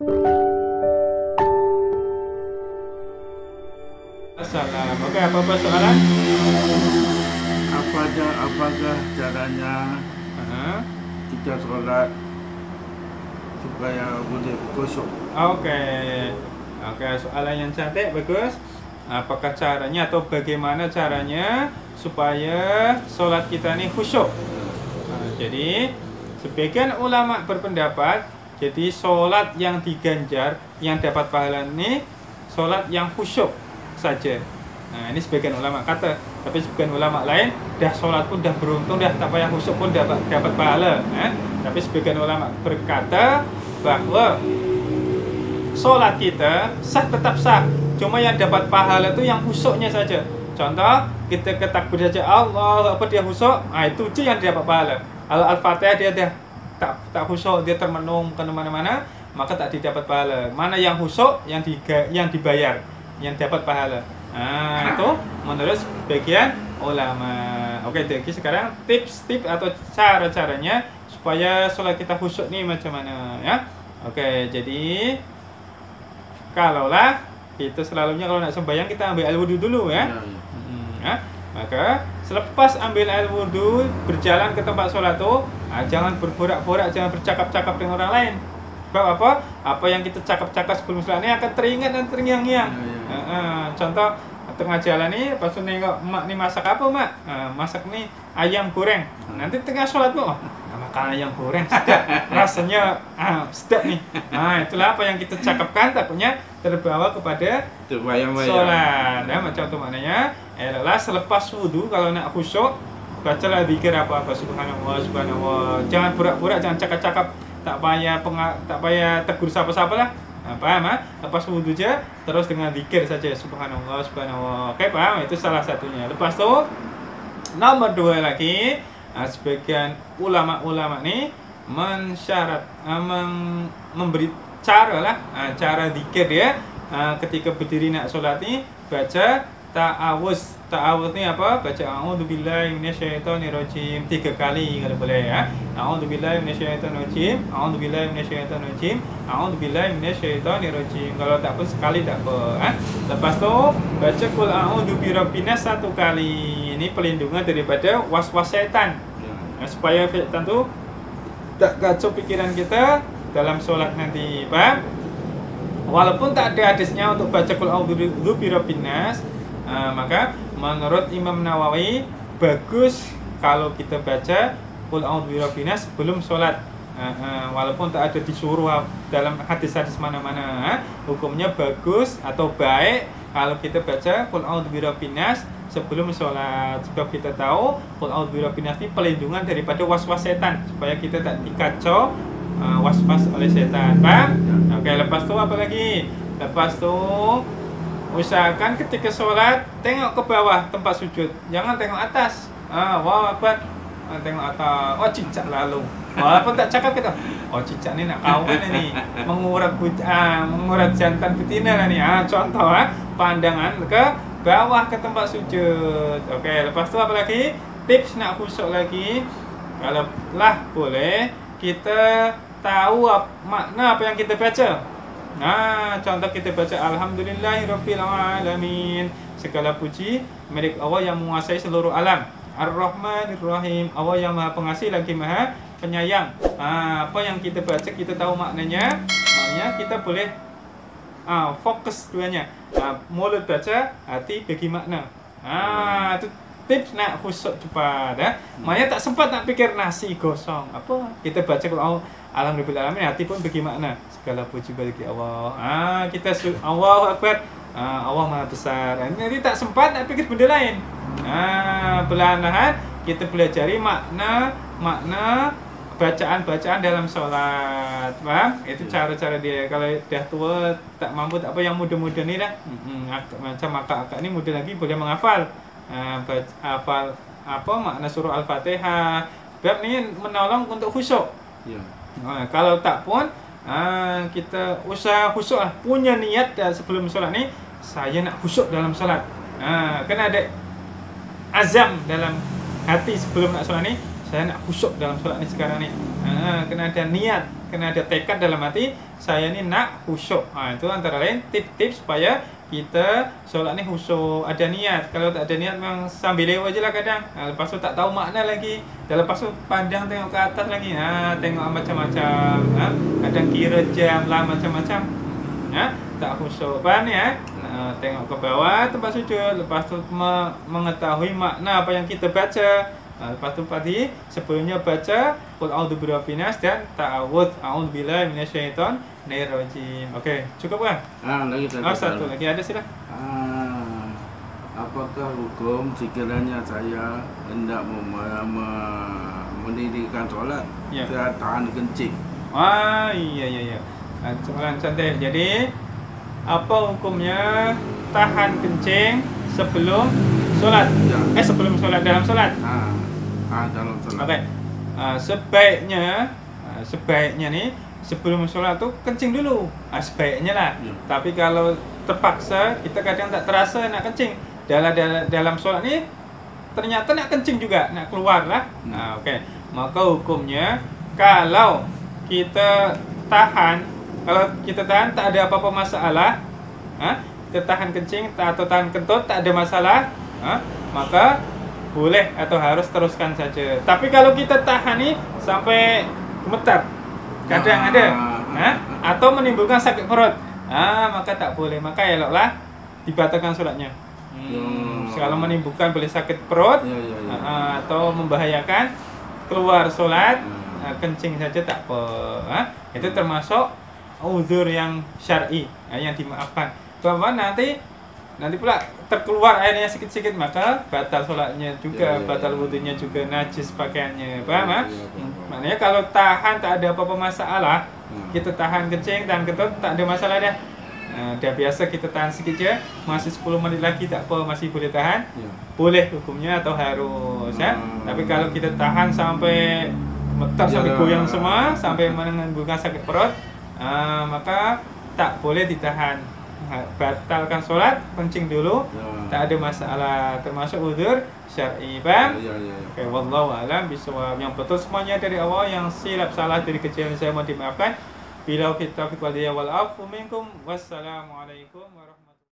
Assalam. Oke, apa soalan? Apakah caranya kita sholat supaya boleh khusyuk? Oke. Oke, soalan yang cantik, bagus. Apakah caranya atau bagaimana caranya supaya sholat kita ini khusyuk? Jadi sebagian ulama berpendapat, jadi sholat yang diganjar, yang dapat pahala ini sholat yang khusyuk saja. Nah, ini sebagian ulama kata, tapi sebagian ulama lain dah sholat pun dah beruntung, dah tak payah khusyuk pun dapat pahala. Tapi sebagian ulama berkata bahwa sholat kita sah, tetap sah, cuma yang dapat pahala itu yang khusyuknya saja. Contoh, kita ketakbir saja Allah, apa dia khusyuk, itu je yang dapat pahala. Kalau Al-Fatihah dia tak khusyuk, dia termenung kemana-mana, maka tak didapat pahala. Mana yang khusyuk, yang dibayar, yang dapat pahala. Itu menurut sebagian ulama. Oke, jadi sekarang tips-tips atau cara-caranya supaya sholat kita khusyuk nih macam mana ya. Oke, jadi kalaulah kita selalunya kalau nak sembahyang kita ambil air wudhu dulu ya. Maka selepas ambil air wudhu, berjalan ke tempat sholat tuh, jangan berborak-borak, jangan bercakap-cakap dengan orang lain. Sebab apa? Apa yang kita cakap-cakap sebelum sholat ini akan teringat dan terngiang-ngiang. Contoh, tengah jalan nih, pas nengok mak nih masak apa mak? Masak nih ayam goreng. Nanti tengah sholat tuh, makan ayam goreng sedap, rasanya sedap nih. Itulah apa yang kita cakapkan, takutnya terbawa kepada sholat. Macam itu maknanya. Adalah selepas wudhu kalau nak khusyuk, bacalah zikir apa-apa, subhanallah, subhanallah. Jangan pura-pura, jangan cakap-cakap, tak payah tegur siapa-siapa lah. Paham? Lepas wudhu aja terus dengan zikir saja, subhanallah, subhanallah. Oke, paham? Itu salah satunya. Lepas tu nomor 2 lagi, sebagian ulama-ulama ni mensyarat memberi cara lah, cara zikir dia ketika berdiri nak solat ni baca ta'awuz. Ta'awuz ni apa? Baca a'udzubillahi minasyaitonirrajim 3 kali kalau boleh ya. A'udzubillahi minasyaitonirrajim, a'udzubillahi minasyaitonirrajim, a'udzubillahi minasyaitonirrajim. Kalau tak pun sekali tak apa. Lepas tu baca qul a'udzu birabbinnas 1 kali. Ini perlindungan daripada was-was syaitan. Supaya syaitan tu tak kacau pikiran kita dalam solat nanti. Faham? Walaupun tak ada hadisnya untuk baca qul a'udzu birabbinnas, maka menurut Imam Nawawi bagus kalau kita baca qul a'udzu birabbinnas sebelum sholat. Walaupun tak ada disuruh dalam hadis-hadis mana-mana, hukumnya bagus atau baik kalau kita baca qul a'udzu birabbinnas sebelum sholat. Sebab kita tahu qul a'udzu birabbinnas ini perlindungan daripada was-was setan, supaya kita tak dikacau was-was oleh setan. Paham? Oke, lepas tu apa lagi? Lepas tu usahakan ketika sholat tengok ke bawah tempat sujud, jangan tengok atas. Wah, apa? Tengok atas. Oh, cicak lalu. Walaupun tak cakap kita. Oh, cicak ni nak kawan ni, mengurat jantan betina lah ni. Contoh pandangan ke bawah ke tempat sujud. Oke, lepas tu apa lagi? Tips nak khusyuk lagi. Kalau lah boleh kita tahu makna apa yang kita baca. Contoh kita baca Alhamdulillahirabbil alamin, segala puji milik Allah yang menguasai seluruh alam. Ar-Rahmanir-Rahim, Allah yang Maha Pengasih lagi Maha Penyayang. Apa yang kita baca kita tahu maknanya kita boleh fokus duanya. Mulut baca, hati bagi makna. Itu tips nak khusyuk cepat maknanya tak sempat nak fikir nasi gosong apa, kita baca Quran Alhamdulillah alamin, hati pun bagi makna segala puji bagi Allah. Kita Allahu Akbar, Allah Maha Besar. Nanti tak sempat nak fikir benda lain. Perlahan-lahan kita pelajari makna bacaan-bacaan dalam sholat. Paham? Itu cara-cara dia. Kalau dah tua tak mampu, tak apa, yang muda-muda ni dah macam akak-akak ni muda lagi boleh menghafal hafal apa makna surah Al-Fatihah. Sebab ni menolong untuk khusyuk. Kalau tak pun kita usaha khusyuk lah. Punya niat sebelum solat ni, saya nak khusyuk dalam solat. Kena ada azam dalam hati sebelum nak solat ni, saya nak khusyuk dalam solat ni sekarang ni. Kena ada niat, kena ada tekad dalam hati, saya ni nak khusyuk. Itu antara lain tips-tips supaya kita solat ni khusyuk, ada niat. Kalau tak ada niat memang sambil lewat je lah kadang. Lepas tu tak tahu makna lagi. Dan lepas tu pandang tengok ke atas lagi. Tengok macam-macam. Kadang kira jam lah macam-macam. Tak khusyuk. Faham ni tengok ke bawah tempat sujud. Lepas tu mengetahui makna apa yang kita baca. Lepas tu pasti sebelumnya baca qul a'udzu birabbil nas dan ta'awudz a'udzubillahi minasyaitonir rajim. Okey, cukup kan? Lagi satu lagi ada sila. Apakah hukum sekiranya saya hendak mendirikan solat, saya tahan kencing? Iya. Soalan cantik. Jadi apa hukumnya tahan kencing sebelum solat? Sebelum solat, dalam solat. Dalam solat. Okey. Sebaiknya nih sebelum sholat tuh kencing dulu. Sebaiknya lah. Tapi kalau terpaksa kita kadang tak terasa nak kencing. Dalam sholat nih ternyata nak kencing juga, nak keluar lah. Okey. Maka hukumnya kalau kita tahan tak ada apa-apa masalah, kita tahan kencing atau tahan kentut tak ada masalah, maka boleh atau harus teruskan saja. Tapi kalau kita tahan nih sampai gemetar, kadang ada, atau menimbulkan sakit perut, maka tak boleh. Maka eloklah dibatalkan sholatnya. Kalau menimbulkan boleh sakit perut, atau membahayakan keluar sholat, kencing saja tak apa. Itu termasuk uzur yang syar'i, yang dimaafkan. Bahwa nanti pula terkeluar airnya sedikit-sedikit, maka batal sholatnya juga, batal wudunya juga, najis pakaiannya. Paham? Maknanya kalau tahan tak ada apa-apa masalah, kita tahan kencing, tahan kentut tak ada masalah dah. Dah biasa kita tahan sedikit je, masih 10 menit lagi tak apa, masih boleh tahan. Boleh hukumnya atau harus Tapi kalau kita tahan sampai gemetar, sampai goyang semua, sampai menimbulkan sakit perut, maka tak boleh ditahan. Batalkan sholat, kencing dulu, tak ada masalah, termasuk uzur syar'i. Paham? Oke, wallahu a'lam bishawab. Yang betul semuanya dari awal, yang silap salah dari kecil saya mau dimaafkan. Bila kita wal afu minkum. Wassalamualaikum warahmatullahi wabarakatuh.